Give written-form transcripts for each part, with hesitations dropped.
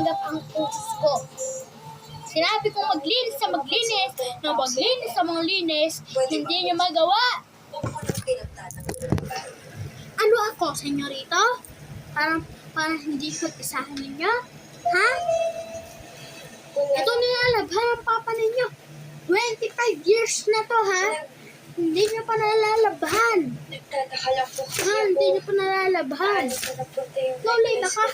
tumanggap ang utos ko. Sinabi kong maglinis sa maglinis, na maglinis sa mga linis, hindi niyo magawa. Ano ako, senyorito? Parang hindi pag-isahan ninyo? Ha? Ito nilalabhan ang papa ninyo. 25 years na to, ha? Hindi niyo pa nalalabhan. Hindi niyo pa nalalabhan. Ikaw, Lita ka.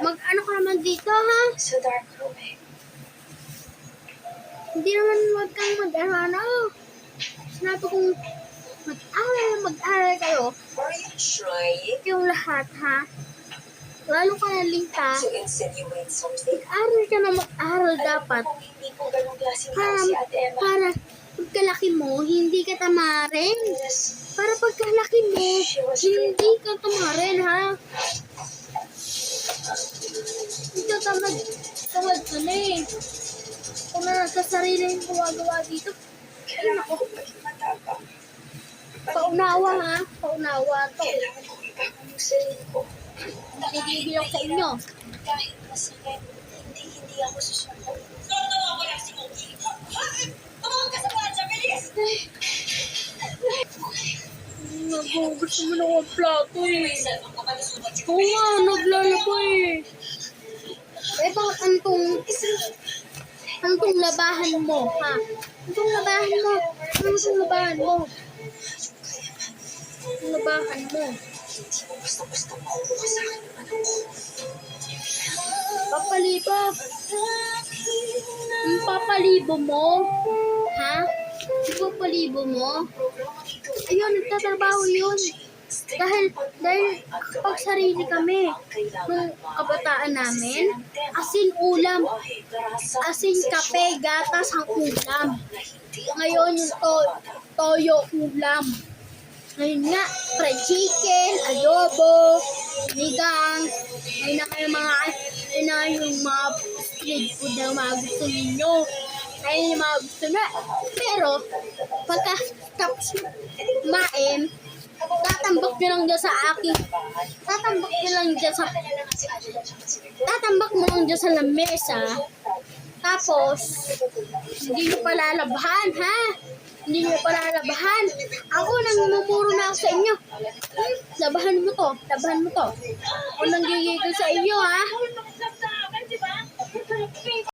Mag-ano ka naman dito, ha? Sa dark room eh. Hindi naman wag kang mag-ano. Sinabi kong mag-aral kayo. Are you trying Yung lahat, ha? Lalo ka na, Lita. to insinuate something? Mag-aral ka na mag-aral dapat. Kung hindi po ganong klaseng tao si Ate Emma. Para pagkalaki mo, hindi ka tamarin. Yes. Para pagkalaki mo, hindi ka tamarin, ha? Hindi ka tamad ka na eh. Kung na sa sarili yung gumagawa dito. Ay, nako. Paunawa, ha? Paunawa to. Kailangan ko ipakan yung sarili ko. Nagigigil ako sa inyo. Kahit masakit, hindi ako susuko. Nagugusto mo na ang plato eh. Oo nga, naglalaba eh. Eh, bakit antong labahan mo, ha? Antong labahan mo? Antong labahan mo? Antong labahan mo? Hindi mo basta-basta makukuha sa akin ang anak ko. Papalibo. Ang papalibo mo? Ha? Ang papalibo mo? Ayun, nagtatrabaho yun. Dahil kapag sarili kami, nung kabataan namin, asin ulam, asin kape, gatas ang ulam. Ngayon yung toyo ulam. Ngayon nga, fried chicken, adobo, nigang, ayun na yung mga street food na mga gusto ninyo. Ayun yung mga gusto na. Pero, pagka tapos kumain, tatambak nyo lang dyan sa akin. Tatambak mo lang dyan sa lamesa. Tapos, hindi nyo palalabhan, ha? Hindi nyo palalabhan. Ako, nangmumuro na ako sa inyo. Labahan mo to. Ako nang gigigil sa inyo, ha?